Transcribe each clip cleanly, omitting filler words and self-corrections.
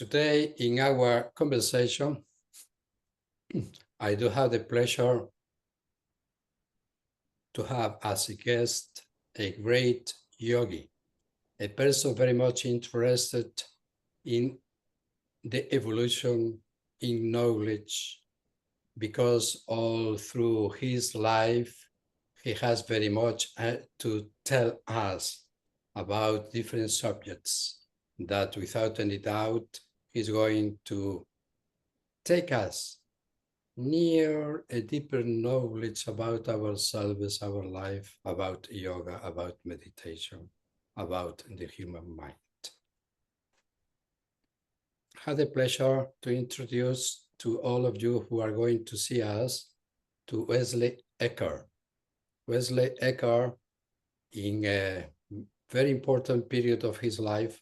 Today, in our conversation, I do have the pleasure to have as a guest a great yogi, a person very much interested in the evolution in knowledge, because all through his life, he has very much to tell us about different subjects that without any doubt is going to take us near a deeper knowledge about ourselves, our life, about yoga, about meditation, about the human mind. I had the pleasure to introduce to all of you who are going to see us to Westley E. Westley E., in a very important period of his life,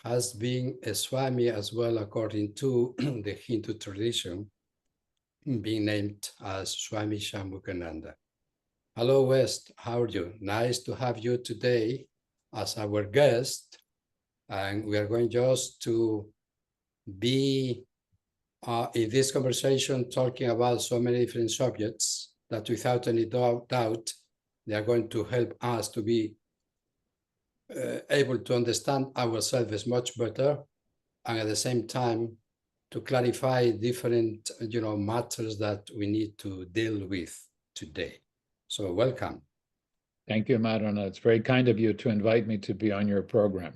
has been a Swami as well, according to the Hindu tradition, being named as Swami Shambhukananda. Hello, West, how are you? Nice to have you today as our guest. And we are going just to be in this conversation talking about so many different subjects that without any doubt, they are going to help us to be able to understand ourselves much better, and at the same time to clarify different matters that we need to deal with today. So welcome. Thank you, Madhana. It's very kind of you to invite me to be on your program.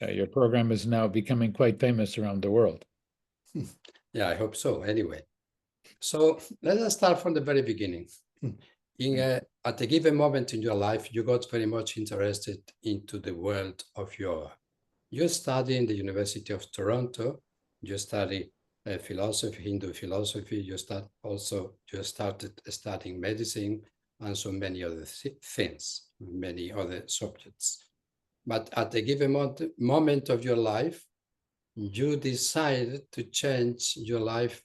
Your program is now becoming quite famous around the world. Yeah, I hope so. Anyway, so let us start from the very beginning. At a given moment in your life, you got very much interested into the world of yoga. You study in the University of Toronto. You study philosophy, Hindu philosophy. You started studying medicine and so many other things, many other subjects. But at a given moment of your life, you decided to change your life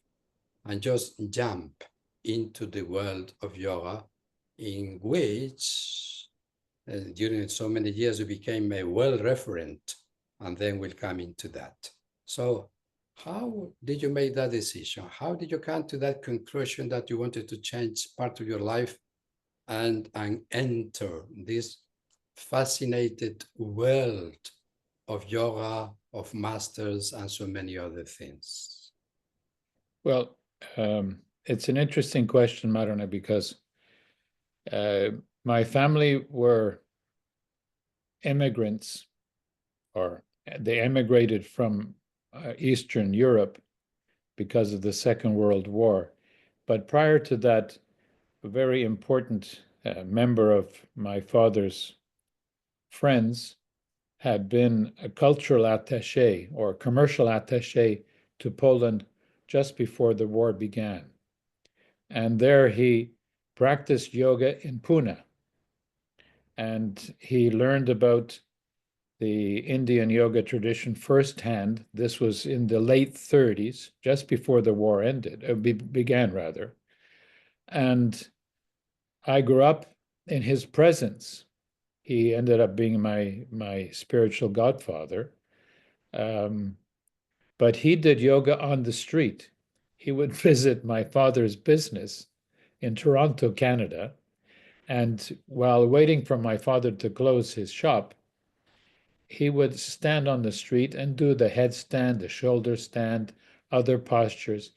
and just jump into the world of yoga, in which during so many years you became a well-referent, and then we'll come into that. So how did you make that decision? How did you come to that conclusion that you wanted to change part of your life and enter this fascinated world of yoga, of masters, and so many other things? Well, it's an interesting question, Madhana, because my family were immigrants, or they emigrated from Eastern Europe because of the Second World War. But prior to that, a very important member of my father's friends had been a cultural attaché or commercial attaché to Poland just before the war began. And there he practiced yoga in Pune. And he learned about the Indian yoga tradition firsthand. This was in the late 30s, just before the war began rather. And I grew up in his presence. He ended up being my spiritual godfather. But he did yoga on the street. He would visit my father's business in Toronto, Canada. And while waiting for my father to close his shop, he would stand on the street and do the headstand, the shoulder stand, other postures.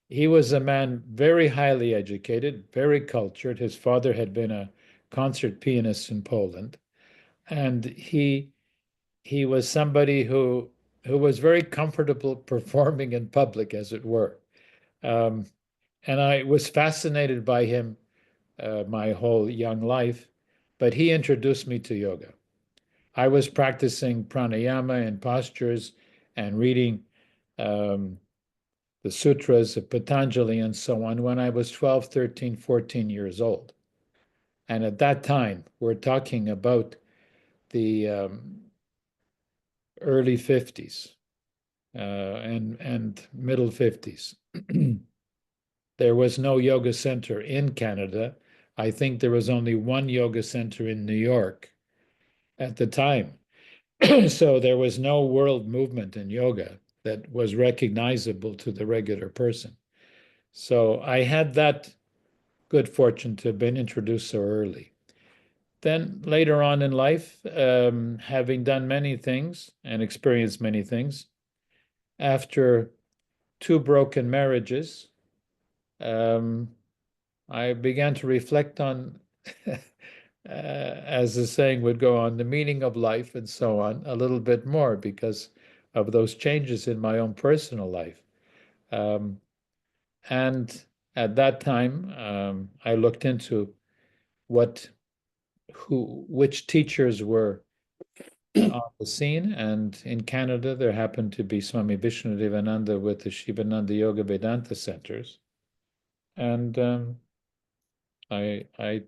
He was a man very highly educated, very cultured. His father had been a concert pianist in Poland. And he was somebody who was very comfortable performing in public, as it were. And I was fascinated by him my whole young life, but he introduced me to yoga. I was practicing pranayama and postures and reading the sutras of Patanjali and so on when I was 12, 13, 14 years old. And at that time, we're talking about the early 50s and middle 50s. There was no yoga center in Canada. I think there was only one yoga center in New York at the time. So there was no world movement in yoga. that was recognizable to the regular person. So I had that good fortune to have been introduced so early. Then later on in life, having done many things and experienced many things, after two broken marriages, um, I began to reflect on, as the saying would go on, the meaning of life and so on, a little bit more because of those changes in my own personal life. Um, and at that time, I looked into which teachers were on the scene, and in Canada, there happened to be Swami Vishnudevananda with the Shivananda Yoga Vedanta centers, and I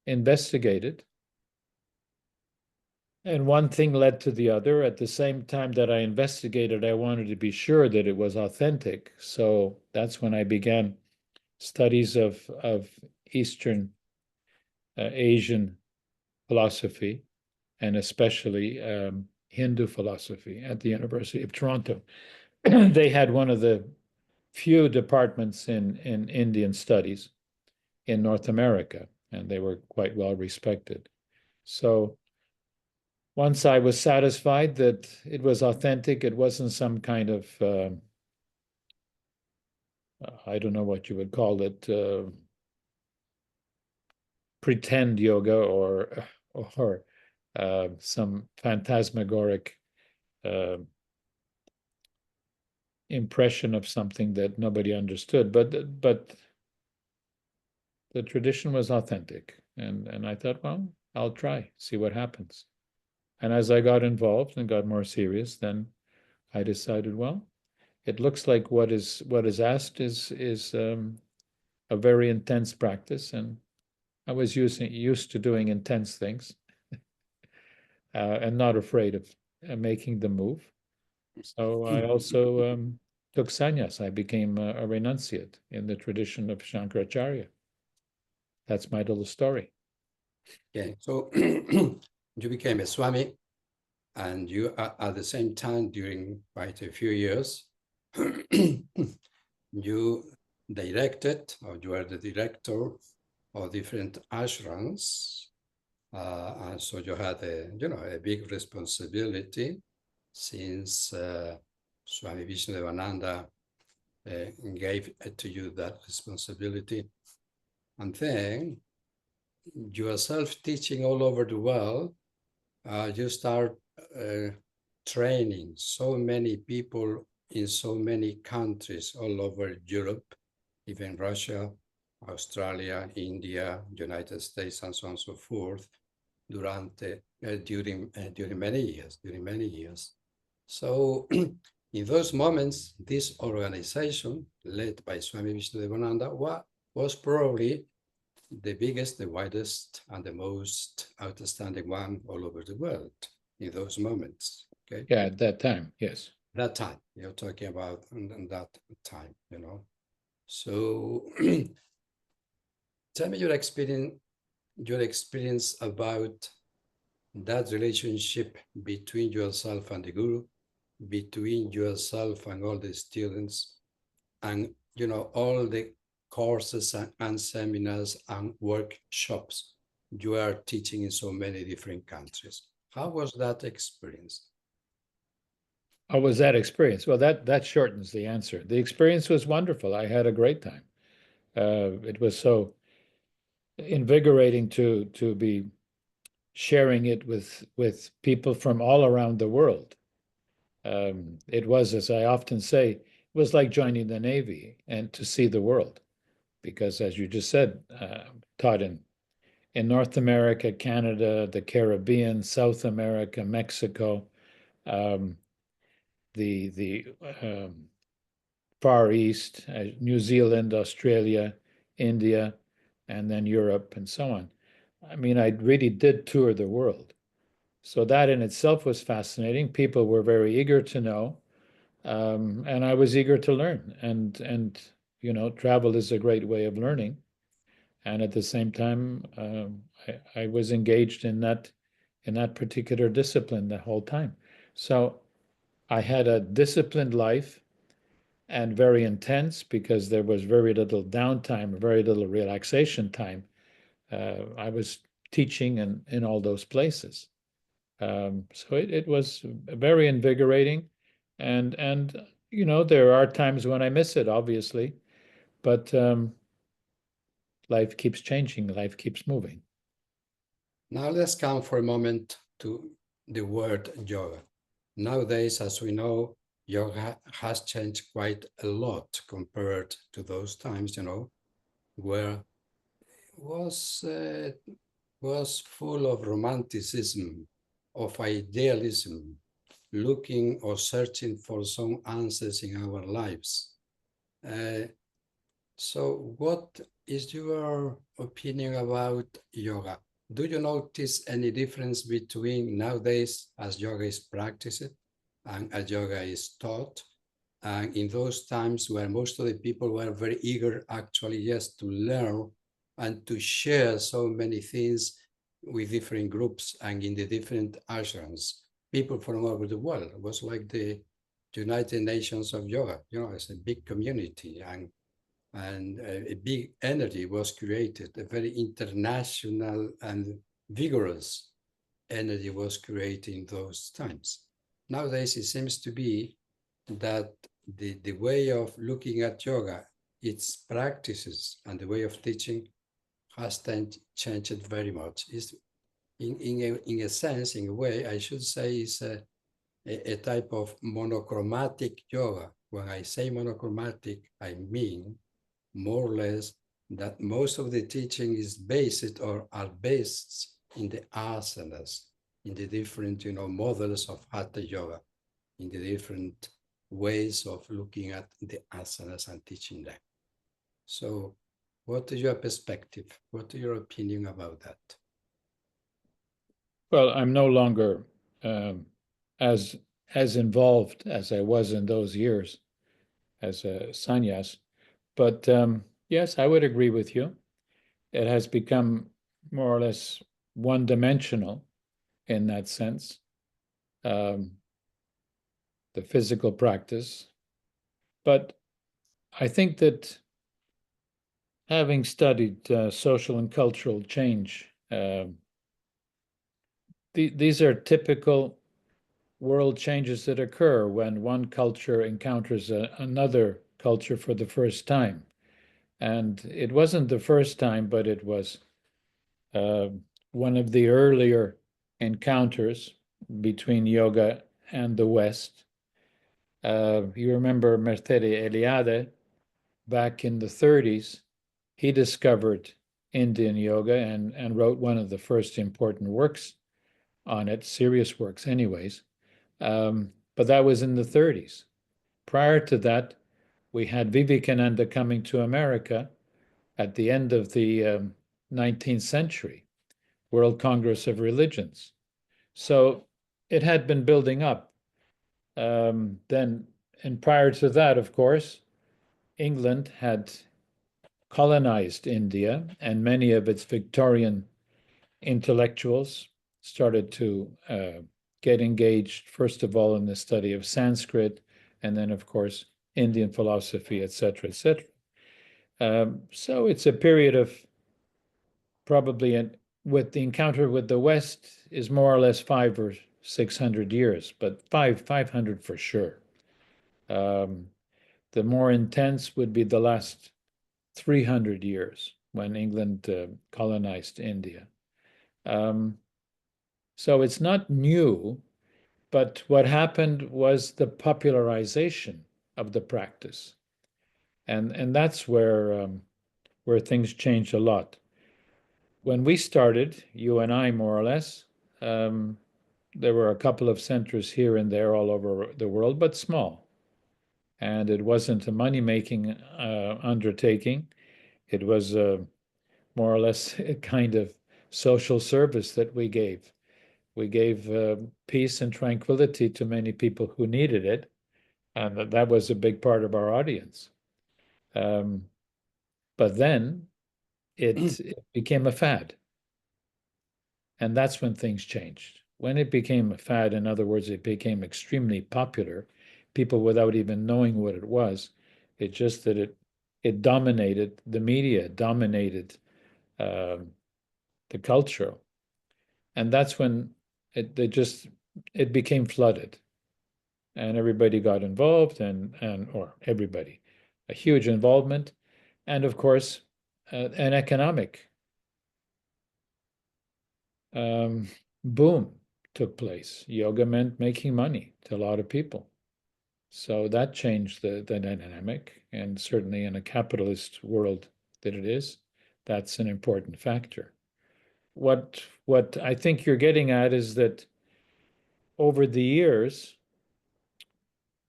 investigated, and one thing led to the other. At the same time that I investigated, I wanted to be sure that it was authentic. So that's when I began studies of Eastern Asian philosophy, and especially Hindu philosophy at the University of Toronto. They had one of the few departments in Indian studies in North America, and they were quite well respected. So once I was satisfied that it was authentic, it wasn't some kind of, I don't know what you would call it, pretend yoga or some phantasmagoric uh, impression of something that nobody understood. But the tradition was authentic, and I thought, well, I'll try, see what happens. And as I got involved and got more serious, then I decided, well, it looks like what is asked is a very intense practice, and I was used to doing intense things, and not afraid of making the move. So I also took sannyas. I became a renunciate in the tradition of Shankaracharya. That's my little story. Okay, so you became a Swami, and you at the same time, during quite a few years, you directed, or you are the director of different ashrams. And so you had a big responsibility, since Swami Vishnudevananda gave to you that responsibility. And then yourself teaching all over the world, you start training so many people in so many countries all over Europe, even Russia, Australia, India, United States, and so on and so forth, during many years. So in those moments, this organization led by Swami Vishnudevananda was probably the biggest, the widest, and the most outstanding one all over the world in those moments. Okay. Yeah, at that time, yes. That time you're talking about, and that time, So tell me your experience about that relationship between yourself and the guru, between yourself and all the students, and all the courses and seminars and workshops you are teaching in so many different countries. How was that experience? How was that experience? Well, that shortens the answer. The experience was wonderful. I had a great time. It was so invigorating to be sharing it with people from all around the world. It was, as I often say, it was like joining the Navy and to see the world, because as you just said, taught in North America, Canada, the Caribbean, South America, Mexico, um, the Far East, New Zealand, Australia, India, and then Europe and so on. I mean, I really did tour the world. So that in itself was fascinating. People were very eager to know, and I was eager to learn. And travel is a great way of learning. And at the same time, I was engaged in that particular discipline the whole time. So I had a disciplined life and very intense because there was very little downtime, very little relaxation time. I was teaching in all those places. So it was very invigorating. And there are times when I miss it, obviously, but life keeps changing, life keeps moving. Now let's come for a moment to the word yoga. Nowadays, as we know, yoga has changed quite a lot compared to those times, where was was full of romanticism, of idealism, looking or searching for some answers in our lives. So what is your opinion about yoga? Do you notice any difference between nowadays as yoga is practiced and as yoga is taught? And in those times where most of the people were very eager actually, yes, to learn and to share so many things with different groups and in the different ashrams, people from all over the world. It was like the United Nations of yoga, it's a big community, and a big energy was created, a very international and vigorous energy was created in those times. Nowadays, it seems to be that the way of looking at yoga, its practices, and the way of teaching has changed very much. It's, in a sense, in a way, I should say, is a type of monochromatic yoga. When I say monochromatic, I mean more or less that most of the teaching is based or are based in the asanas, in the different models of hatha yoga, in the different ways of looking at the asanas and teaching them. So what is your perspective? What is your opinion about that? Well, I'm no longer as involved as I was in those years as a sannyas. But yes, I would agree with you. It has become more or less one-dimensional in that sense, um, the physical practice. But I think that having studied social and cultural change, these are typical world changes that occur when one culture encounters another culture for the first time. And it wasn't the first time, but it was uh, one of the earlier encounters between yoga and the West. You remember Mercede Eliade back in the 30s, he discovered Indian yoga and wrote one of the first important works on it, serious works, anyways. But that was in the 30s. Prior to that, we had Vivekananda coming to America at the end of the 19th century, World Congress of Religions. So it had been building up. Then, and prior to that, of course, England had colonized India, and many of its Victorian intellectuals started to get engaged, first of all, in the study of Sanskrit, and then, of course, Indian philosophy, etc., etc. So it's a period of probably, with the encounter with the West, is more or less 500 or 600 years, but 500 for sure. The more intense would be the last 300 years when England colonized India. So it's not new, but what happened was the popularization of the practice, and that's where things changed a lot. When we started, you and I, more or less, there were a couple of centers here and there all over the world, but small. And it wasn't a money-making undertaking. It was more or less a kind of social service that we gave. We gave peace and tranquility to many people who needed it, and that was a big part of our audience. But then it became a fad, and that's when things changed. when it became a fad, in other words, it became extremely popular, people without even knowing what it was, it's just that it dominated the media, dominated the culture, and that's when it became flooded, and everybody got involved, or everybody, a huge involvement, and of course, an economic boom took place. Yoga meant making money to a lot of people. So that changed the dynamic, and certainly in a capitalist world that it is, that's an important factor. What I think you're getting at is that over the years,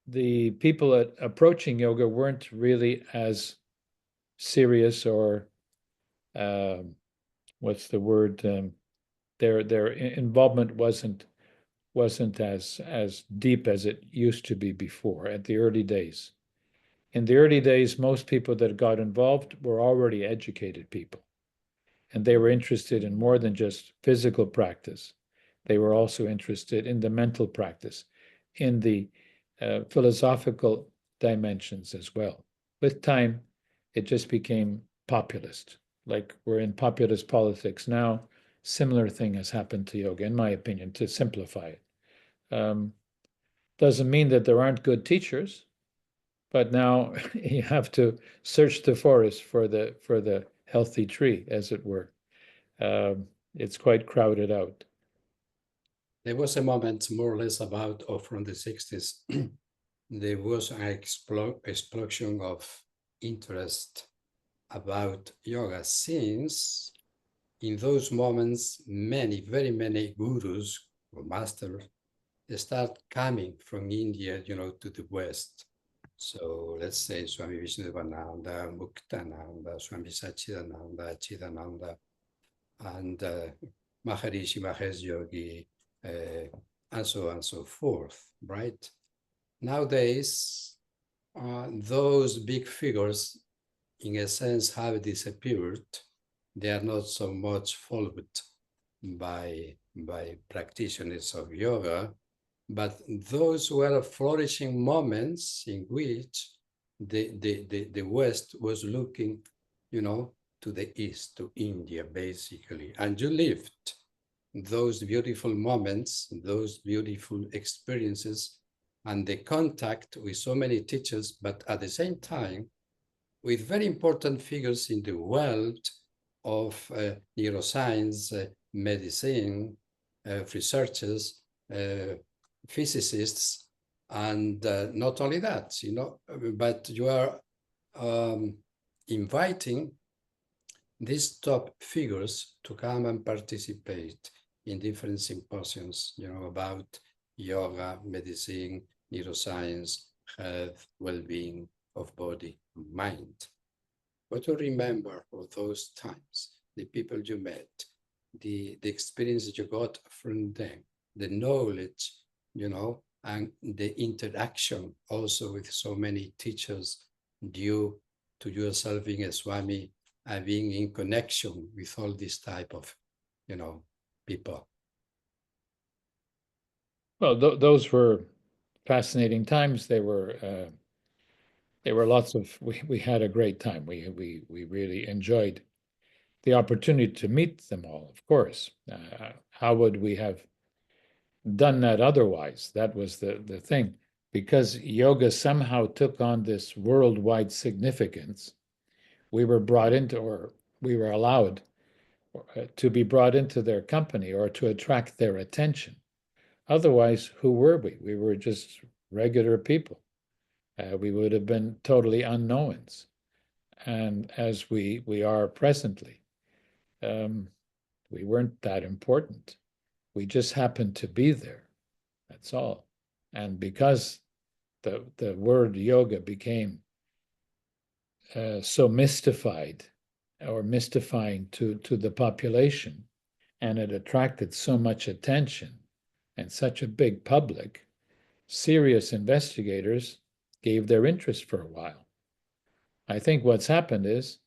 the people approaching yoga weren't really as serious, or what's the word? Their involvement wasn't as deep as it used to be before at the early days. In the early days, most people that got involved were already educated people, and they were interested in more than just physical practice. They were also interested in the mental practice, in the philosophical dimensions as well. With time, it just became populist. Like we're in populist politics now. Similar thing has happened to yoga, in my opinion, to simplify it. Doesn't mean that there aren't good teachers, but now you have to search the forest for the healthy tree, as it were. It's quite crowded out. There was a moment more or less or from the 60s, there was an explosion of interest about yoga, since in those moments, very many gurus or masters, they start coming from India, to the West. So let's say Swami Vishnudevananda, Muktananda, Swami Satchidananda, Chidananda, and Maharishi Mahesh Yogi, and so on and so forth, right? Nowadays, those big figures, in a sense, have disappeared. They are not so much followed by practitioners of yoga, but those were flourishing moments in which the West was looking, to the East, to India, basically. And you lived those beautiful moments, those beautiful experiences, and the contact with so many teachers, but at the same time, with very important figures in the world of neuroscience, medicine, researchers, physicists, and not only that, but you are inviting these top figures to come and participate in different symposiums, about yoga, medicine, neuroscience, health, well-being of body and mind. What to remember of those times, the people you met, the experience that you got from them, the knowledge, and the interaction also with so many teachers, due to yourself being a Swami and being in connection with all this type of, people. Well, those were fascinating times. They were lots of. We had a great time. We really enjoyed the opportunity to meet them all. Of course, how would we have done that otherwise? That was the thing, because yoga somehow took on this worldwide significance. We were brought into, or we were allowed to be brought into their company, or to attract their attention. Otherwise, who were we? We were just regular people. We would have been totally unknowns, and as we are presently, we weren't that important. We just happened to be there. That's all. And because the word yoga became so mystified, or mystifying to the population, and it attracted so much attention and such a big public, serious investigators gave their interest for a while. I think what's happened is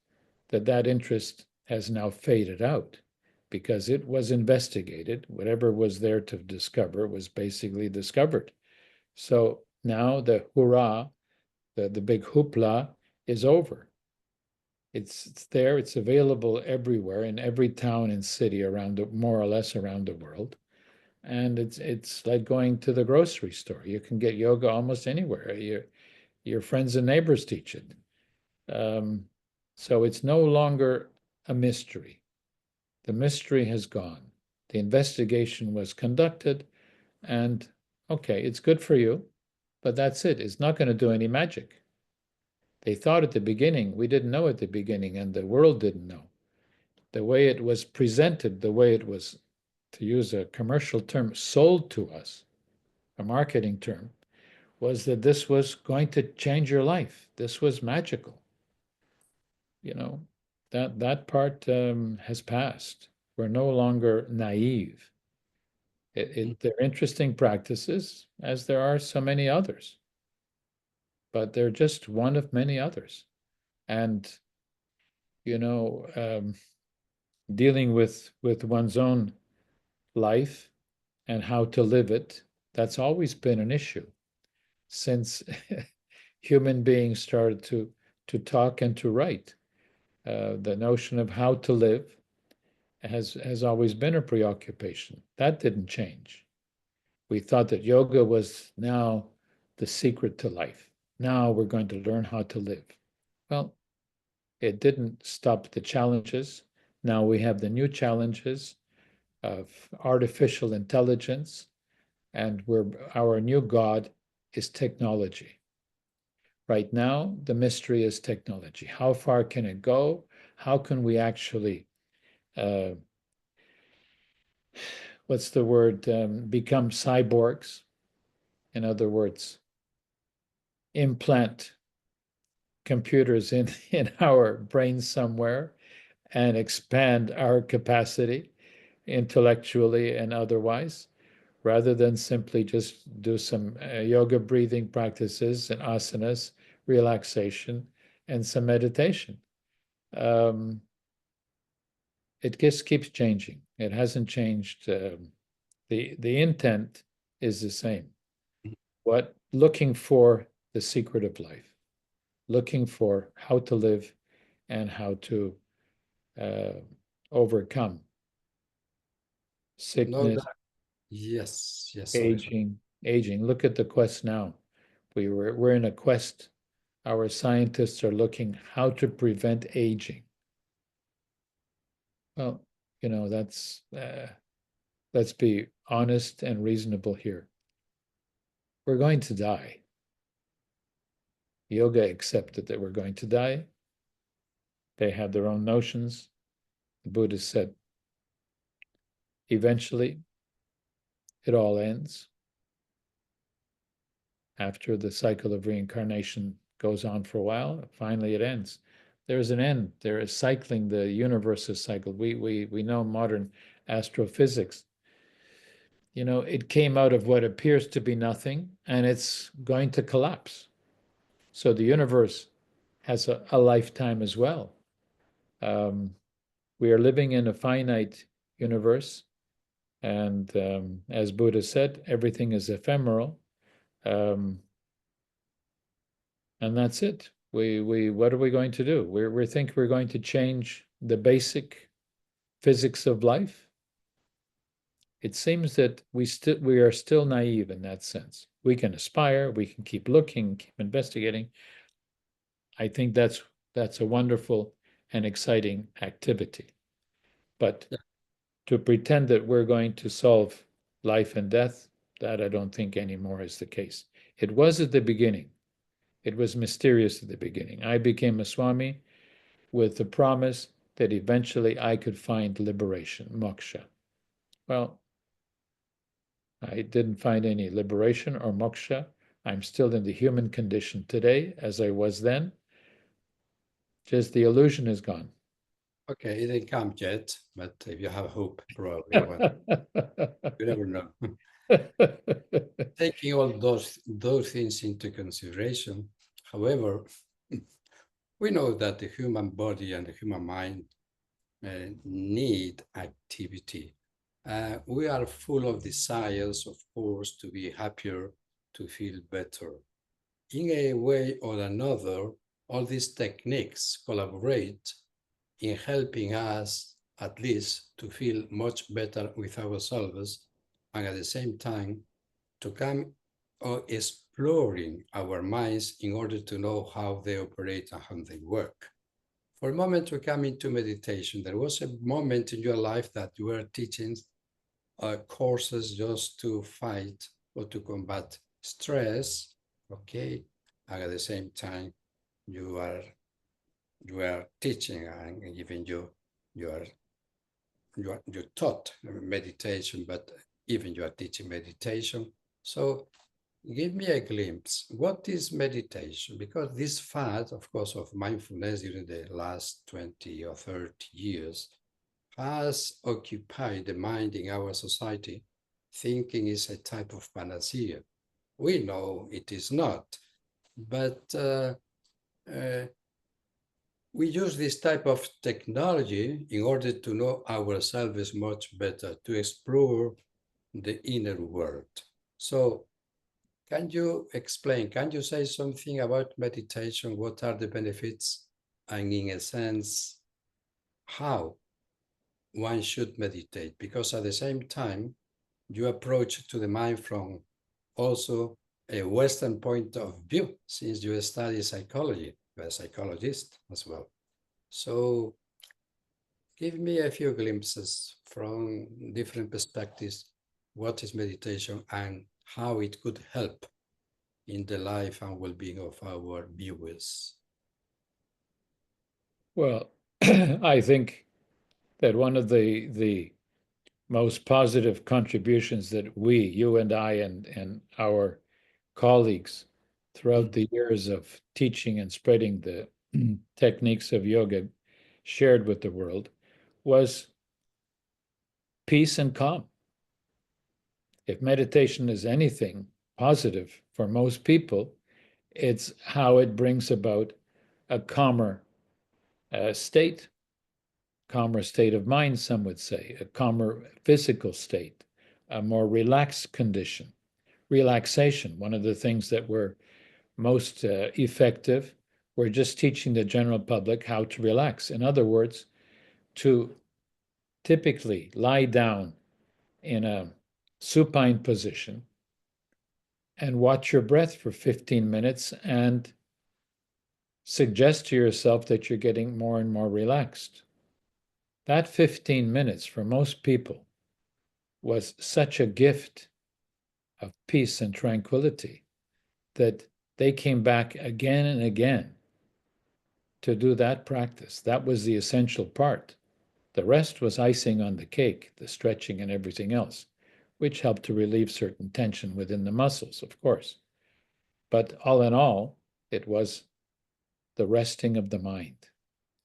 that interest has now faded out, because it was investigated. Whatever was there to discover was basically discovered. So now the hurrah, the big hoopla is over. It's there, it's available everywhere in every town and city around, more or less around the world. And it's like going to the grocery store. You can get yoga almost anywhere. Your friends and neighbors teach it. So it's no longer a mystery. The mystery has gone. The investigation was conducted, and okay, it's good for you, but that's it. It's not going to do any magic. They thought at the beginning, we didn't know at the beginning, and the world didn't know. The way it was presented, the way it was, to use a commercial term, sold to us, a marketing term, was that this was going to change your life. This was magical. You know, that part has passed. We're no longer naive. They're interesting practices, as there are so many others, but they're just one of many others. And you know, dealing with one's own life and how to live it, that's always been an issue since human beings started to talk and to write. The notion of how to live has always been a preoccupation. That didn't change. We thought that yoga was now the secret to life. Now we're going to learn how to live. Well, it didn't stop the challenges. Now we have the new challenges of artificial intelligence, and our new God is technology. Right now, the mystery is technology. How far can it go? How can we actually, what's the word, become cyborgs? In other words, implant computers in our brains somewhere and expand our capacity intellectually and otherwise, rather than simply just do some yoga breathing practices and asanas, relaxation, and some meditation. It just keeps changing. It hasn't changed. The intent is the same. What looking for the secret of life, looking for how to live and how to overcome No, sickness, that, yes, yes, sorry. aging. Look at the quest now. We're in a quest. Our scientists are looking how to prevent aging. Well, you know, let's be honest and reasonable here. We're going to die. Yoga accepted that we're going to die. They have their own notions. The Buddha said, eventually, it all ends. After the cycle of reincarnation goes on for a while, finally it ends. There's an end. There is cycling. The universe is cycled. We know modern astrophysics. You know, it came out of what appears to be nothing, and it's going to collapse. So the universe has a lifetime as well. We are living in a finite universe, and as Buddha said, everything is ephemeral. And that's it. What are we going to do? We think we're going to change the basic physics of life. It seems that we are still naive in that sense. We can aspire, we can keep looking, keep investigating. I think that's a wonderful and exciting activity. But to pretend that we're going to solve life and death, that I don't think anymore is the case. It was at the beginning. It was mysterious at the beginning. I became a Swami with the promise that eventually I could find liberation, moksha. Well, I didn't find any liberation or moksha. I'm still in the human condition today as I was then. Just the illusion is gone. Okay, it didn't come yet, but if you have hope, probably well, you never know. Taking all those things into consideration, however, we know that the human body and the human mind need activity. We are full of desires, of course, to be happier, to feel better. In a way or another, all these techniques collaborate in helping us at least to feel much better with ourselves, and at the same time to come exploring our minds in order to know how they operate and how they work. For a moment, we come into meditation. There was a moment in your life that you were teaching courses just to fight or to combat stress, okay? And at the same time, you are teaching and even you taught meditation, but even you are teaching meditation. So give me a glimpse. What is meditation? Because this fad, of course, of mindfulness during the last 20 or 30 years has occupied the mind in our society. Thinking is a type of panacea. We know it is not, but we use this type of technology in order to know ourselves much better, to explore the inner world. So can you explain, can you say something about meditation? What are the benefits? And in a sense, how one should meditate? Because at the same time, you approach to the mind from also a Western point of view, since you study psychology, you're a psychologist as well. So give me a few glimpses from different perspectives. What is meditation and how it could help in the life and well-being of our viewers? Well, I think that one of the most positive contributions that we, you and I, and our colleagues throughout the years of teaching and spreading the techniques of yoga shared with the world was peace and calm. If meditation is anything positive for most people, it's how it brings about a calmer state, calmer state of mind, some would say, a calmer physical state, a more relaxed condition. Relaxation, one of the things that were most effective, we're just teaching the general public how to relax. In other words, to typically lie down in a supine position and watch your breath for 15 minutes and suggest to yourself that you're getting more and more relaxed. That 15 minutes for most people was such a gift of peace and tranquility that they came back again and again to do that practice. That was the essential part. The rest was icing on the cake, the stretching and everything else, which helped to relieve certain tension within the muscles, of course. But all in all, it was the resting of the mind.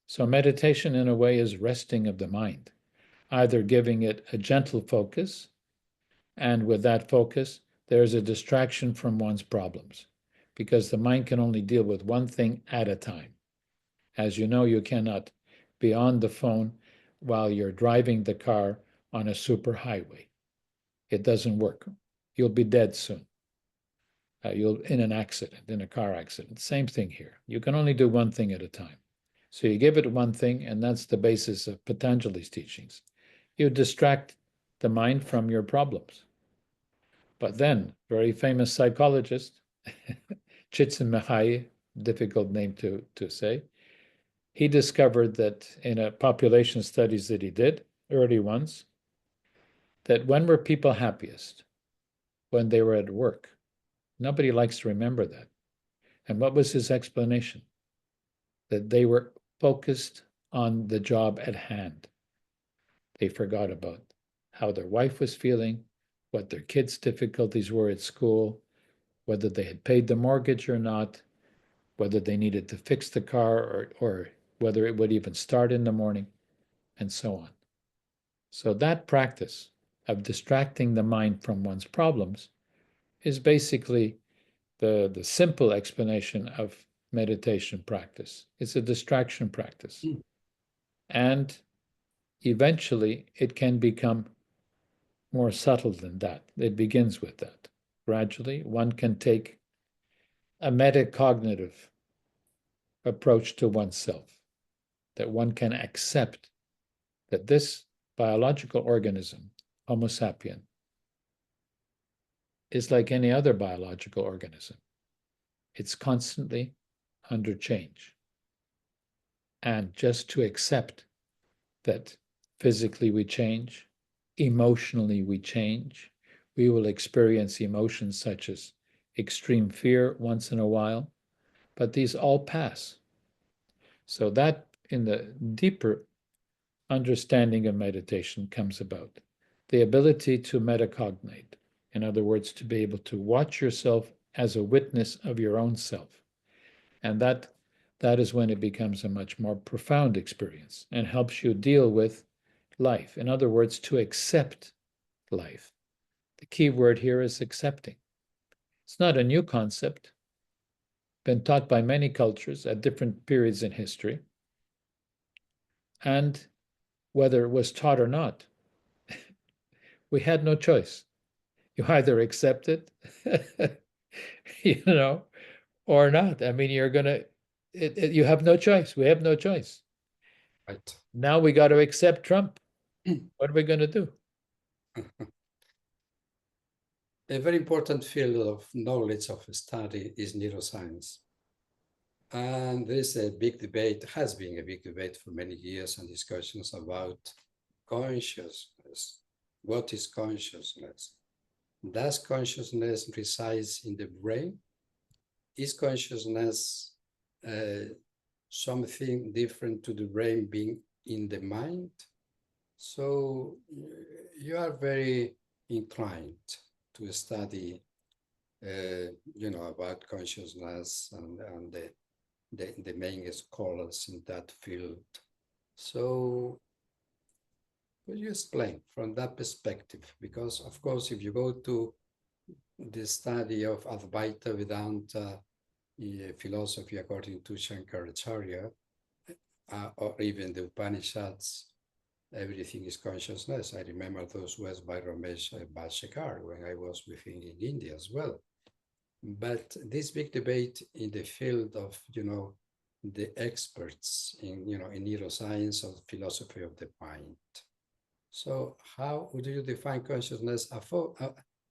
So meditation, in a way, is resting of the mind, either giving it a gentle focus, and with that focus, there's a distraction from one's problems, because the mind can only deal with one thing at a time. As you know, you cannot be on the phone while you're driving the car on a superhighway. It doesn't work. You'll be dead soon. You'll in an accident, in a car accident. Same thing here. You can only do one thing at a time. So you give it one thing, and that's the basis of Patanjali's teachings. You distract the mind from your problems. But then, very famous psychologist, Csikszentmihalyi, difficult name to say, he discovered that in a population studies that he did, early ones, that when were people happiest? When they were at work. Nobody likes to remember that. And what was his explanation? That they were focused on the job at hand. They forgot about how their wife was feeling, what their kids' difficulties were at school, whether they had paid the mortgage or not, whether they needed to fix the car or whether it would even start in the morning, and so on. So that practice of distracting the mind from one's problems is basically the simple explanation of meditation practice. It's a distraction practice. And eventually it can become more subtle than that. It begins with that. Gradually, one can take a metacognitive approach to oneself, that one can accept that this biological organism, Homo sapien, is like any other biological organism. It's constantly under change. And just to accept that physically we change, emotionally we change, we will experience emotions such as extreme fear once in a while, but these all pass. So that in the deeper understanding of meditation comes about. The ability to metacognate, in other words, to be able to watch yourself as a witness of your own self. And that is when it becomes a much more profound experience and helps you deal with life. In other words, to accept life. The key word here is accepting. It's not a new concept, been taught by many cultures at different periods in history. And whether it was taught or not, we had no choice. You either accept it, or not. I mean, you're gonna, you have no choice. We have no choice. Right. Now we got to accept Trump. What are we going to do? A very important field of knowledge of study is neuroscience. And there is a big debate, has been a big debate for many years and discussions about consciousness. What is consciousness? Does consciousness resides in the brain? Is consciousness something different to the brain being in the mind? So you are very inclined to study, about consciousness and the main scholars in that field. So could you explain from that perspective? Because of course, if you go to the study of Advaita Vedanta philosophy according to Shankaracharya, or even the Upanishads, everything is consciousness. I remember those words by Ramesh Bhashekar when I was with him in India as well. But this big debate in the field of, the experts in neuroscience or philosophy of the mind. So how would you define consciousness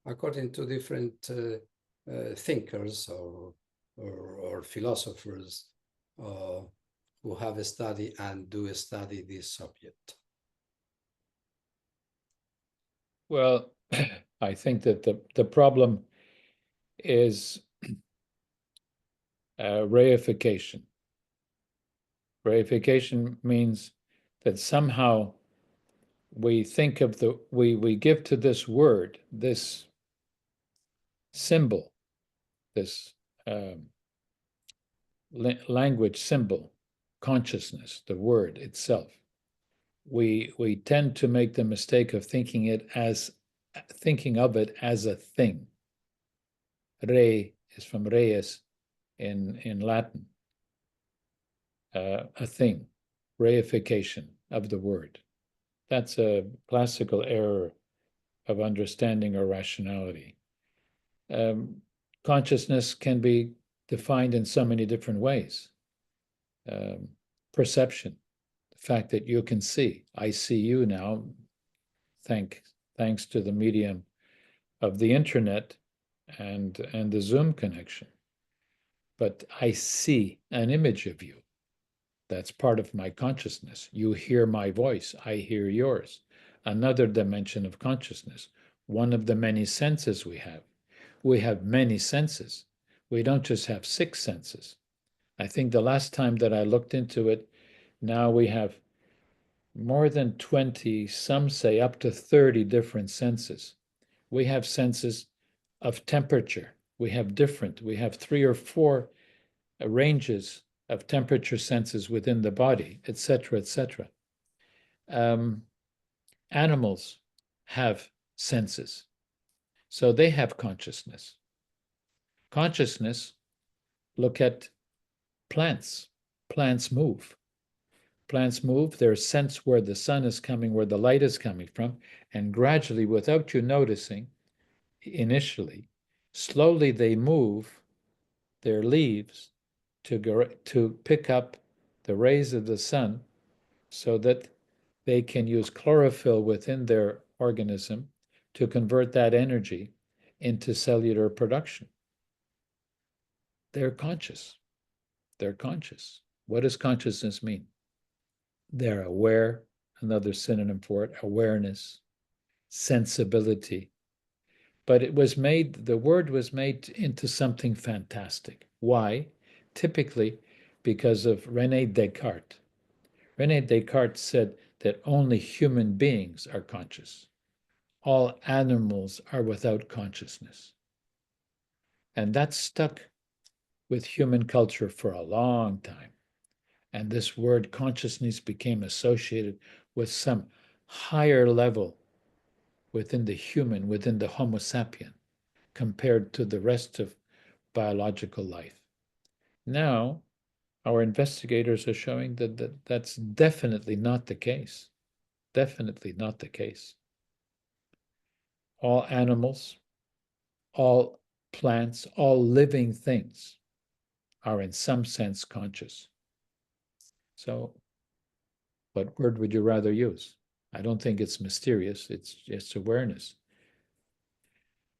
according to different thinkers or philosophers who have studied and do study this subject? Well, I think that the problem is reification. Reification means that somehow we think of we give to this word, this symbol, this language symbol, consciousness, the word itself. We tend to make the mistake of thinking of it as a thing. Re is from res in Latin, a thing, reification of the word. That's a classical error of understanding or rationality. Consciousness can be defined in so many different ways. Perception, the fact that you can see. I see you now, thanks to the medium of the internet and the Zoom connection. But I see an image of you. That's part of my consciousness. You hear my voice, I hear yours. Another dimension of consciousness, one of the many senses we have. We have many senses. We don't just have 6 senses. I think the last time that I looked into it, now we have more than 20, some say up to 30 different senses. We have senses of temperature. We have 3 or 4 ranges of temperature senses within the body, etc., etc. Animals have senses, so they have consciousness. Consciousness, look at plants. Plants move. Plants move, they sense where the sun is coming, where the light is coming from, and gradually, without you noticing, initially, slowly they move their leaves to pick up the rays of the sun so that they can use chlorophyll within their organism to convert that energy into cellular production. They're conscious. They're conscious. What does consciousness mean? They're aware, another synonym for it, awareness, sensibility. But it was made, the word was made into something fantastic. Why? Typically because of René Descartes. René Descartes said that only human beings are conscious. All animals are without consciousness. And that stuck with human culture for a long time. And this word consciousness became associated with some higher level within the human, within the Homo sapien, compared to the rest of biological life. Now, our investigators are showing that that's definitely not the case. Definitely not the case. All animals, all plants, all living things are in some sense conscious. So, what word would you rather use? I don't think it's mysterious, it's just awareness.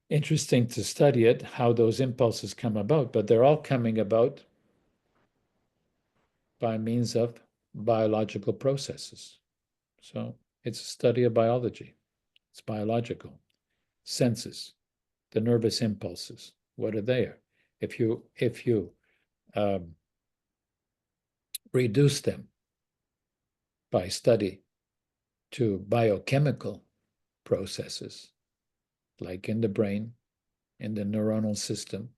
Interesting to study it, how those impulses come about, but they're all coming about by means of biological processes. So it's a study of biology. It's biological. Senses, the nervous impulses, what are they? If you reduce them by study to biochemical processes, like in the brain, in the neuronal system,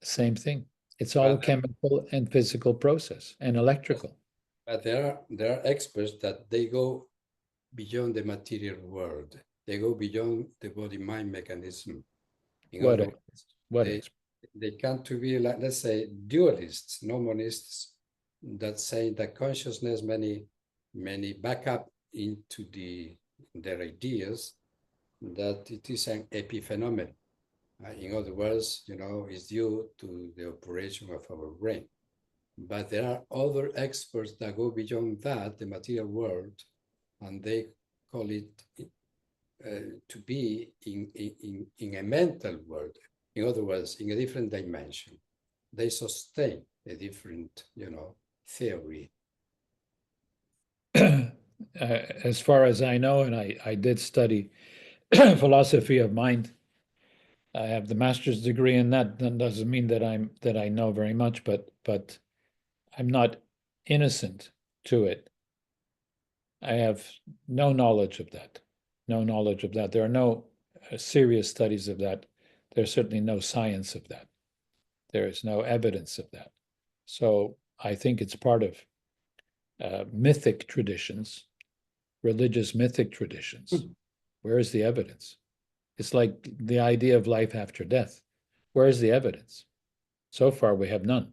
same thing. It's all a chemical and physical process and electrical. But there are experts that they go beyond the material world. They go beyond the body-mind mechanism. In What other experts? What words, experts? they come to be, like, let's say, dualists, no monists, that say that consciousness many back up into their ideas that it is an epiphenomenon. In other words, is due to the operation of our brain. But there are other experts that go beyond that, the material world, and they call it to be in a mental world. In other words, in a different dimension. They sustain a different, theory. As far as I know, and I did study philosophy of mind. I have the master's degree in that. That doesn't mean that I know very much, but I'm not innocent to it. I have no knowledge of that. No knowledge of that. There are no serious studies of that. There's certainly no science of that. There is no evidence of that. So I think it's part of mythic traditions, religious mythic traditions. Where is the evidence? It's like the idea of life after death. Where is the evidence? So far, we have none.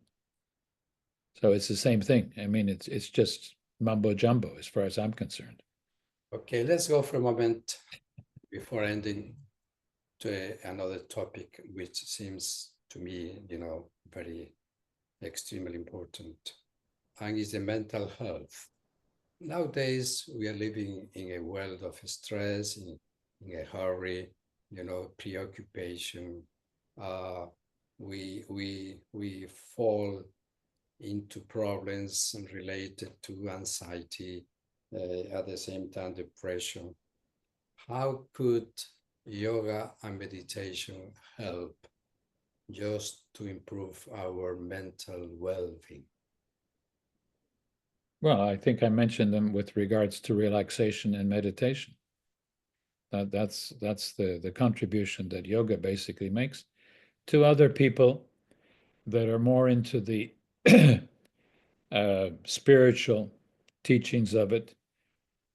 So it's the same thing. I mean, it's just mumbo jumbo as far as I'm concerned. Okay, let's go for a moment before ending to another topic, which seems to me, very extremely important, and is the mental health. Nowadays, we are living in a world of stress, in a hurry, preoccupation. We fall into problems related to anxiety, at the same time depression. How could yoga and meditation help just to improve our mental well-being? Well, I think I mentioned them with regards to relaxation and meditation. That's the contribution that yoga basically makes to other people that are more into the spiritual teachings of it,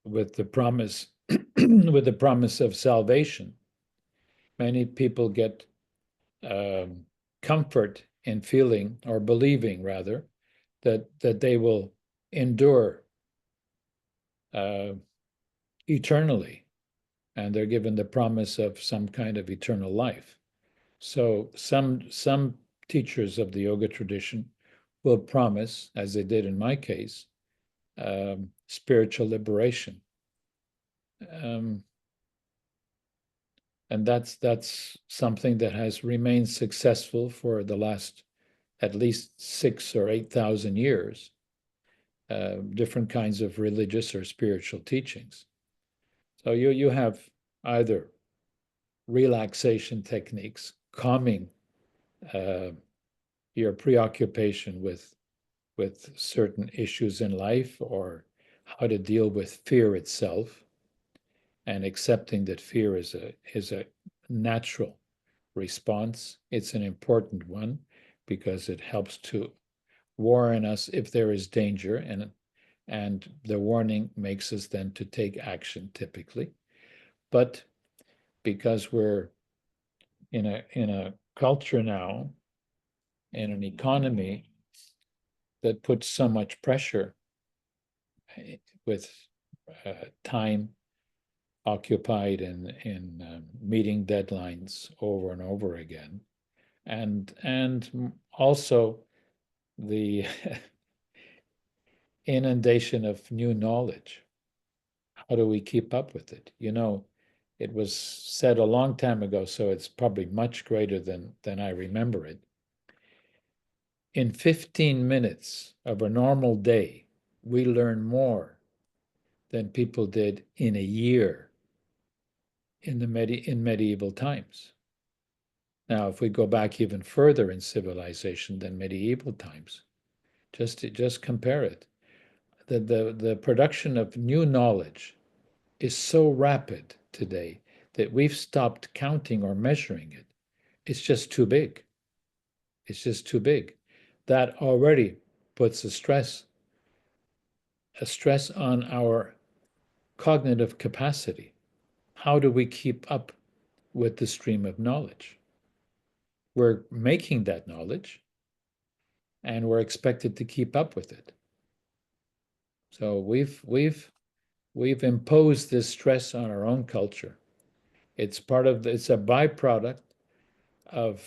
with the promise with the promise of salvation. Many people get comfort in feeling, or believing rather, that they will endure eternally, and they're given the promise of some kind of eternal life. So some teachers of the yoga tradition will promise, as they did in my case, spiritual liberation. And that's something that has remained successful for the last at least 6,000 or 8,000 years, different kinds of religious or spiritual teachings. So you have either relaxation techniques, calming your preoccupation with certain issues in life, or how to deal with fear itself, and accepting that fear is a natural response. It's an important one because it helps to warn us if there is danger, and the warning makes us then to take action typically. But because we're in a culture now, in an economy that puts so much pressure with time occupied in meeting deadlines over and over again, and also the inundation of new knowledge. How do we keep up with it? It was said a long time ago, so it's probably much greater than I remember it. In 15 minutes of a normal day, we learn more than people did in a year in medieval times. Now, if we go back even further in civilization than medieval times, just compare it. The production of new knowledge is so rapid today that we've stopped counting or measuring it. It's just too big. It's just too big. That already puts a stress on our cognitive capacity. How do we keep up with the stream of knowledge? We're making that knowledge, and we're expected to keep up with it. So we've imposed this stress on our own culture. It's a byproduct of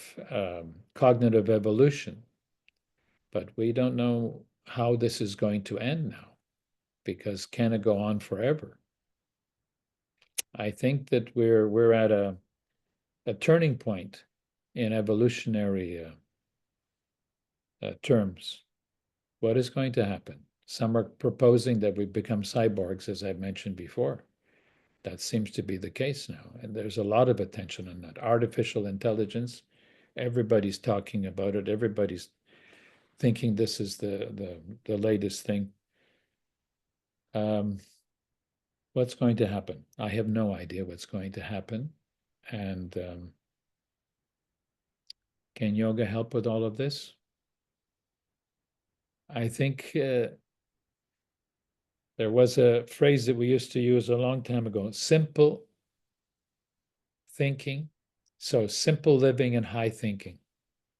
cognitive evolution, but we don't know how this is going to end now, because can it go on forever? I think that we're at a turning point in evolutionary terms. What is going to happen? Some are proposing that we become cyborgs, as I've mentioned before. That seems to be the case now, and there's a lot of attention on that. Artificial intelligence, everybody's talking about it. Everybody's thinking this is the latest thing. What's going to happen? I have no idea what's going to happen. And can yoga help with all of this? I think there was a phrase that we used to use a long time ago: simple thinking. So simple living and high thinking.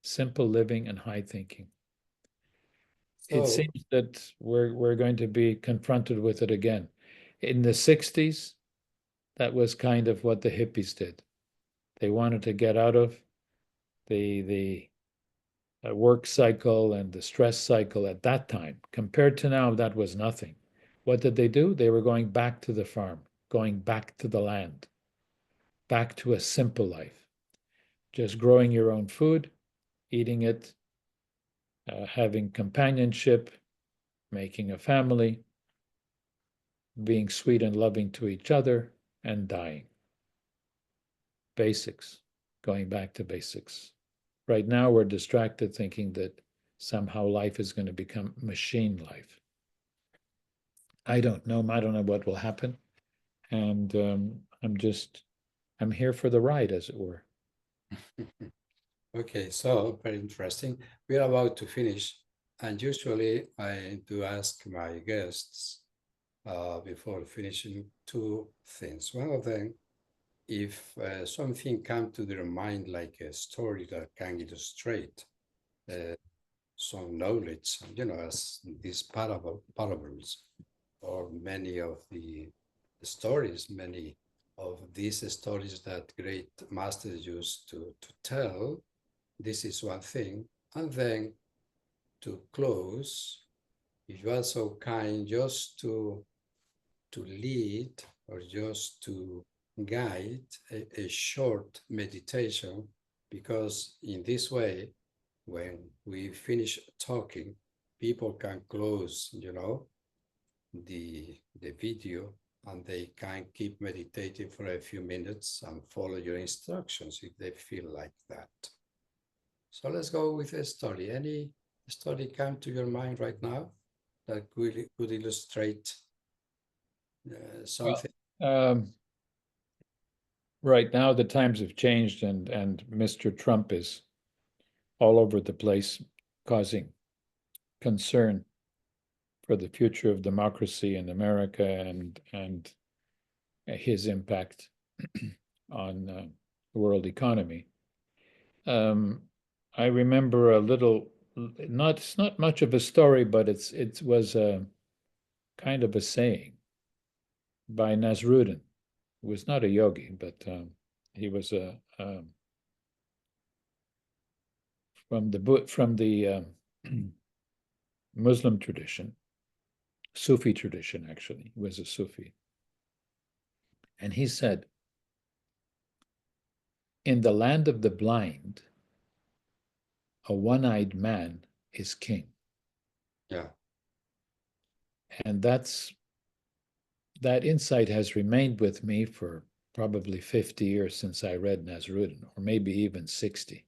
Simple living and high thinking. It So, seems that we're going to be confronted with it again. In the 60s, that was kind of what the hippies did. They wanted to get out of the work cycle and the stress cycle at that time. Compared to now, that was nothing. What did they do? They were going back to the farm, going back to the land, back to a simple life, just growing your own food, eating it, having companionship, making a family, being sweet and loving to each other, and dying. Basics, going back to basics. Right now, we're distracted thinking that somehow life is going to become machine life. I don't know. I don't know what will happen. And I'm here for the ride, as it were. okay, so very interesting. We are about to finish, and usually I do ask my guests before finishing two things. One of them, if something comes to their mind like a story that can illustrate some knowledge, as these parables, or many of the stories, many of these stories that great masters used to tell. This is one thing. And then to close, if you are so kind, just to lead or just to guide a short meditation, because in this way, when we finish talking, people can close, the video, and they can keep meditating for a few minutes and follow your instructions if they feel like that. So let's go with a story. Any story come to your mind right now that could illustrate something? Right now, the times have changed, and Mr. Trump is all over the place, causing concern for the future of democracy in America and his impact on the world economy. I remember a little, it's not much of a story, but it was a kind of a saying by Nasruddin, who was not a yogi, but he was from the Muslim tradition, Sufi tradition, actually. He was a Sufi. And he said, in the land of the blind, a one-eyed man is king. Yeah. And that insight has remained with me for probably 50 years since I read Nasruddin, or maybe even 60.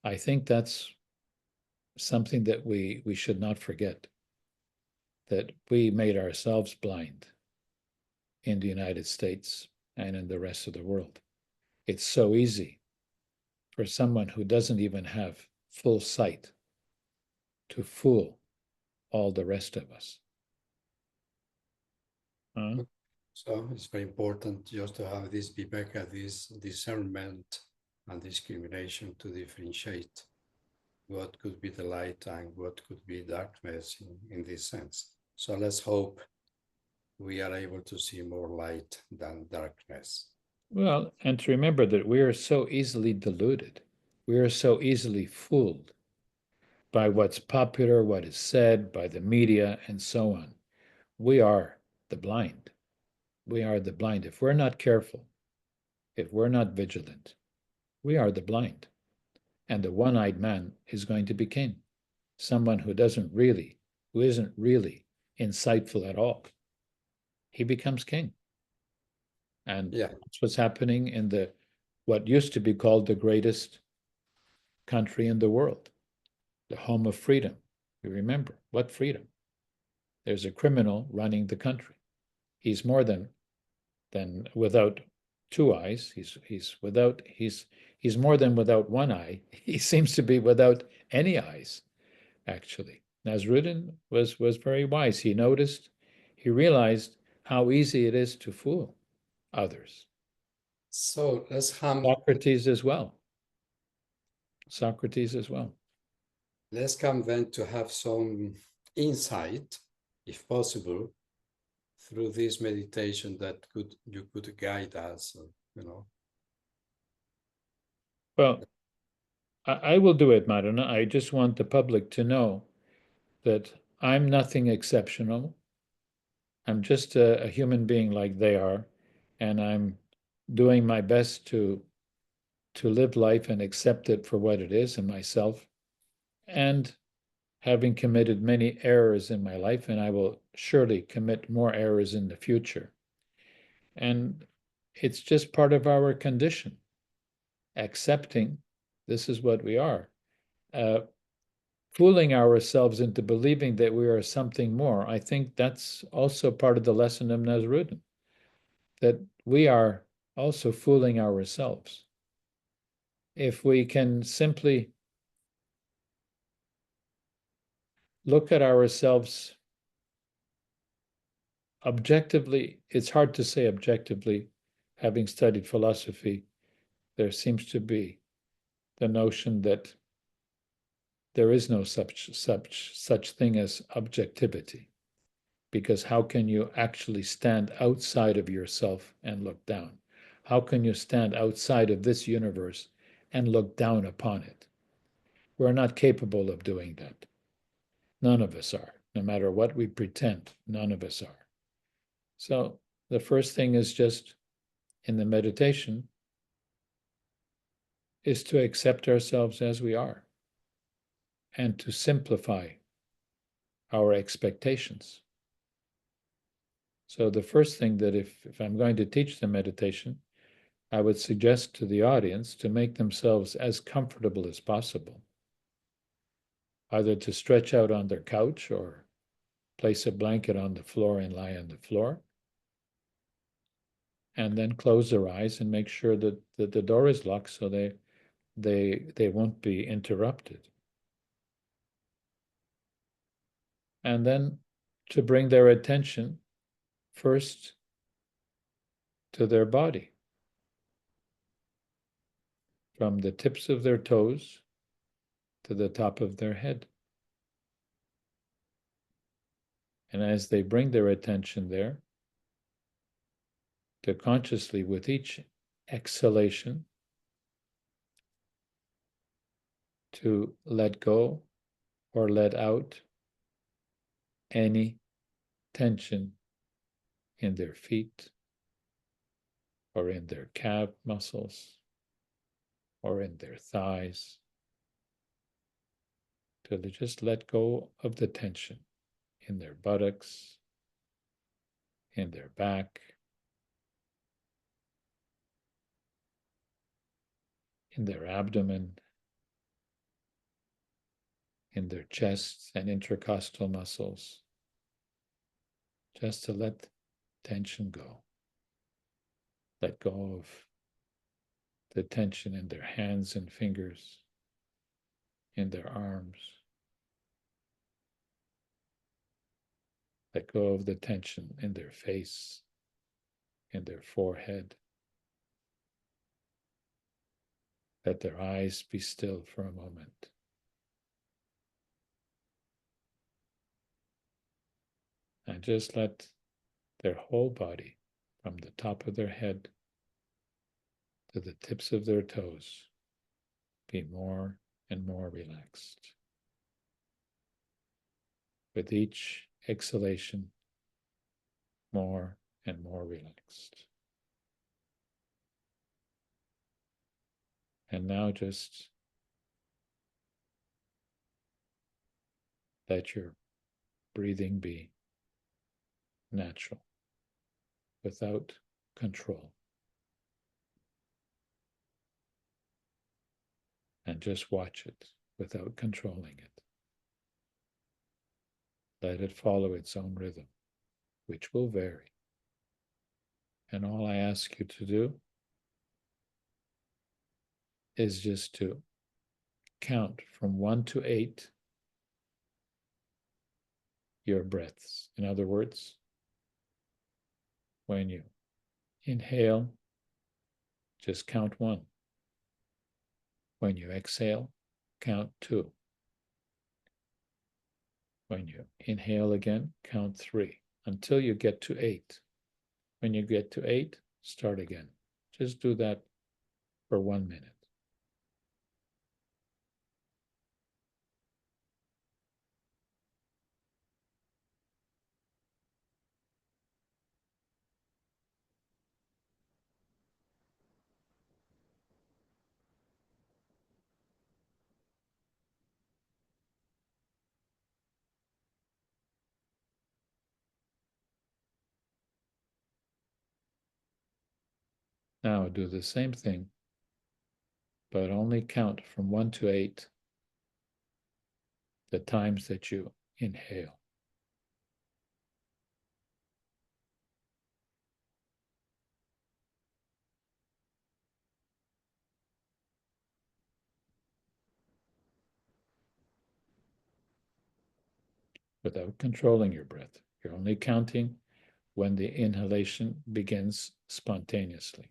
I think that's something that we should not forget, that we made ourselves blind in the United States and in the rest of the world. It's so easy for someone who doesn't even have full sight to fool all the rest of us. So it's very important just to have this viveka, this discernment and discrimination, to differentiate what could be the light and what could be darkness in this sense. So let's hope we are able to see more light than darkness. Well, and to remember that we are so easily deluded. We are so easily fooled by what's popular, what is said, by the media, and so on. We are the blind. We are the blind. If we're not careful, if we're not vigilant, we are the blind. And the one-eyed man is going to be king. Someone who isn't really insightful at all. He becomes king. And that's what's happening in what used to be called the greatest country in the world, the home of freedom. You remember, what freedom? There's a criminal running the country. He's more than without two eyes. He's more than without one eye. He seems to be without any eyes, actually. Nasruddin was very wise. He realized how easy it is to fool others. So let's come. Socrates as well. Let's come then to have some insight, if possible, through this meditation that you could guide us, Well, I will do it, Madhana. I just want the public to know that I'm nothing exceptional. I'm just a human being like they are, and I'm doing my best to live life and accept it for what it is in myself, and having committed many errors in my life, and I will surely commit more errors in the future. And it's just part of our condition, accepting this is what we are. Fooling ourselves into believing that we are something more, I think that's also part of the lesson of Nasruddin, that we are also fooling ourselves. If we can simply look at ourselves objectively, it's hard to say objectively, having studied philosophy, there seems to be the notion that there is no such thing as objectivity, because how can you actually stand outside of yourself and look down? How can you stand outside of this universe and look down upon it? We're not capable of doing that. None of us are. No matter what we pretend, none of us are. So the first thing is just in the meditation is to accept ourselves as we are and to simplify our expectations. So the first thing that if I'm going to teach them meditation, I would suggest to the audience to make themselves as comfortable as possible, either to stretch out on their couch or place a blanket on the floor and lie on the floor, and then close their eyes and make sure that the door is locked so they won't be interrupted. And then to bring their attention first to their body, from the tips of their toes to the top of their head. And as they bring their attention there, to consciously, with each exhalation, to let go or let out any tension in their feet or in their calf muscles or in their thighs, to just let go of the tension in their buttocks, in their back, in their abdomen, in their chests and intercostal muscles, just to let tension go. Let go of the tension in their hands and fingers, in their arms. Let go of the tension in their face, in their forehead. Let their eyes be still for a moment. And just let their whole body, from the top of their head to the tips of their toes, be more and more relaxed. With each exhalation, more and more relaxed. And now just let your breathing be natural, without control. And just watch it without controlling it. Let it follow its own rhythm, which will vary. And all I ask you to do is just to count from 1 to 8 your breaths. In other words, when you inhale, just count 1. When you exhale, count 2. When you inhale again, count 3 until you get to 8. When you get to 8, start again. Just do that for 1 minute. Now do the same thing, but only count from 1 to 8 the times that you inhale. Without controlling your breath. You're only counting when the inhalation begins spontaneously.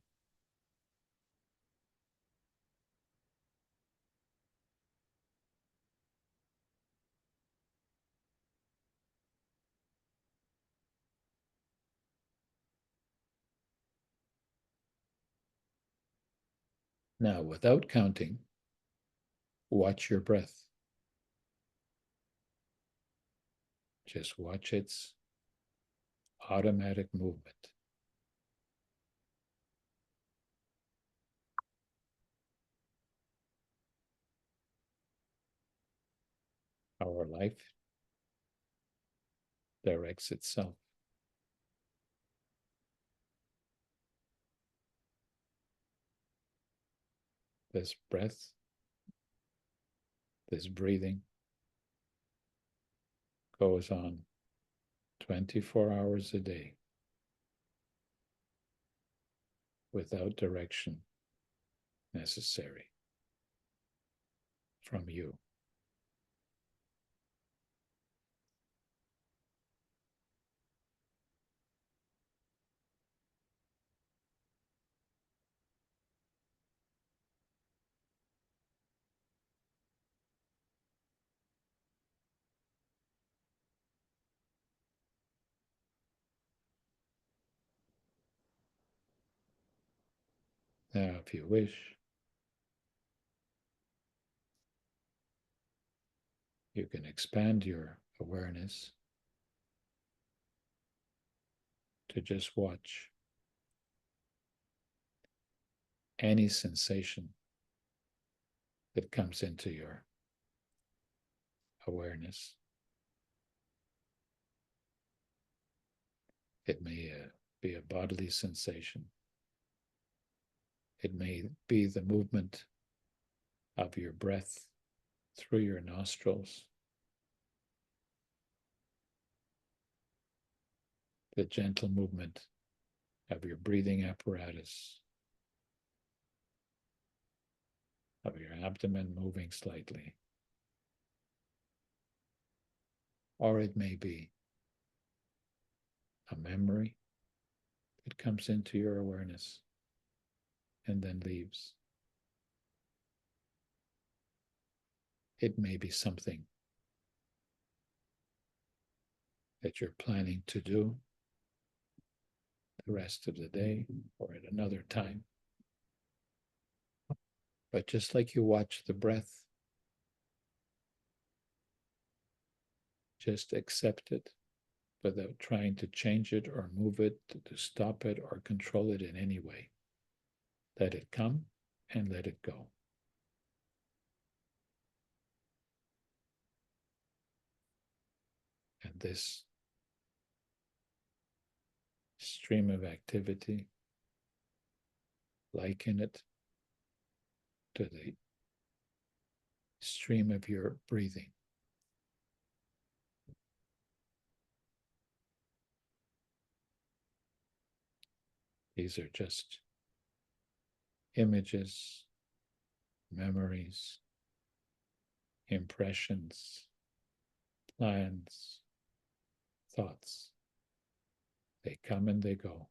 Now, without counting, watch your breath. Just watch its automatic movement. Our life directs itself. This breath, this breathing goes on 24 hours a day without direction necessary from you. Now, if you wish, you can expand your awareness to just watch any sensation that comes into your awareness. It may be a bodily sensation. It may be the movement of your breath through your nostrils, the gentle movement of your breathing apparatus, of your abdomen moving slightly. Or it may be a memory that comes into your awareness and then leaves. It may be something that you're planning to do the rest of the day or at another time. But just like you watch the breath, just accept it without trying to change it or move it, to stop it or control it in any way. Let it come and let it go. And this stream of activity, liken it to the stream of your breathing. These are just images, memories, impressions, plans, thoughts. They come and they go.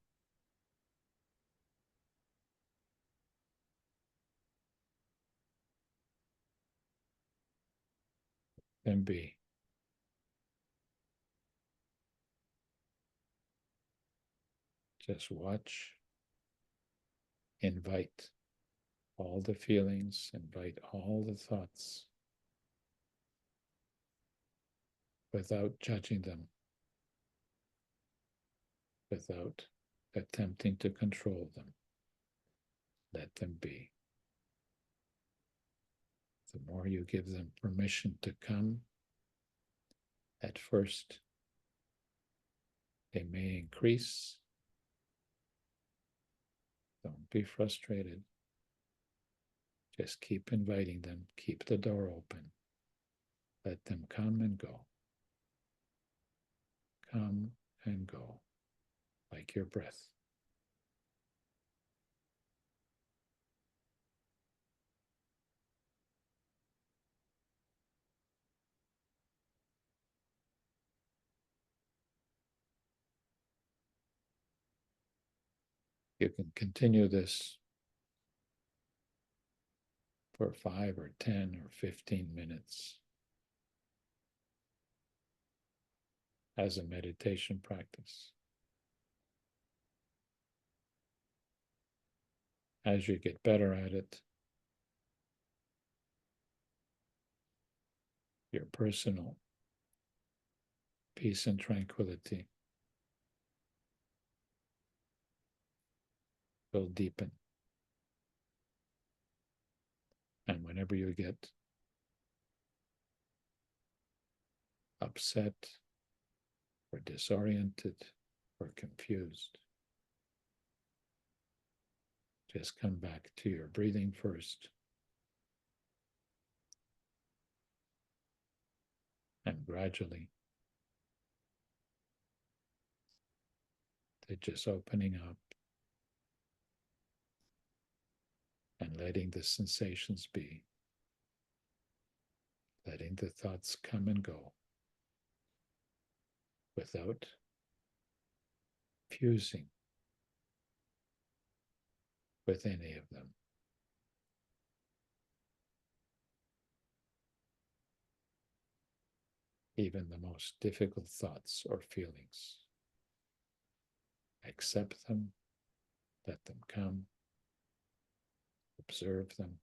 Then be. Just watch, invite all the feelings, invite all the thoughts without judging them, without attempting to control them. Let them be. The more you give them permission to come, at first they may increase. Don't be frustrated. Just keep inviting them. Keep the door open. Let them come and go. Come and go, like your breath. You can continue this for 5 or 10 or 15 minutes as a meditation practice. As you get better at it, your personal peace and tranquility will deepen. And whenever you get upset or disoriented or confused, just come back to your breathing first. And gradually, they're just opening up and letting the sensations be, letting the thoughts come and go without fusing with any of them. Even the most difficult thoughts or feelings. Accept them, let them come, observe them,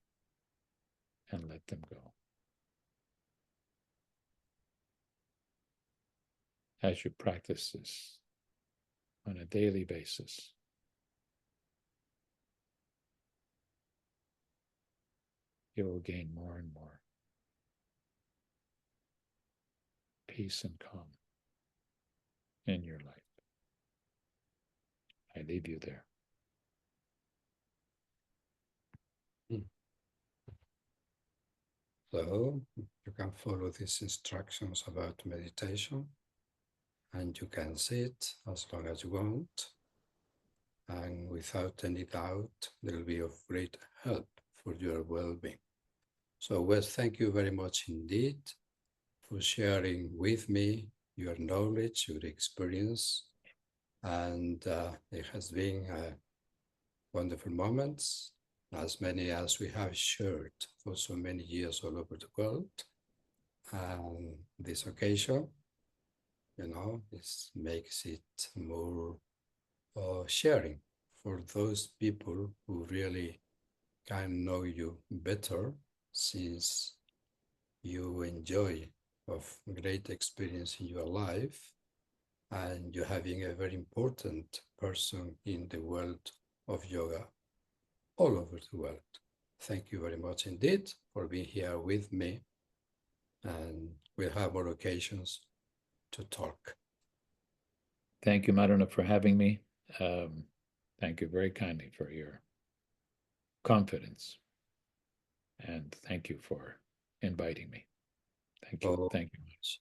and let them go. As you practice this on a daily basis, you will gain more and more peace and calm in your life. I leave you there. So you can follow these instructions about meditation, and you can sit as long as you want. And without any doubt, they will be of great help for your well-being. So Wes, thank you very much indeed for sharing with me your knowledge, your experience, and it has been wonderful moments, as many as we have shared for so many years all over the world. And this occasion, this makes it more sharing for those people who really can know you better, since you enjoy of great experience in your life and you're having a very important person in the world of yoga all over the world. Thank you very much indeed for being here with me, and we'll have more occasions to talk. Thank you, Madhana, for having me. Thank you very kindly for your confidence. And thank you for inviting me. Thank you. So, Thank you.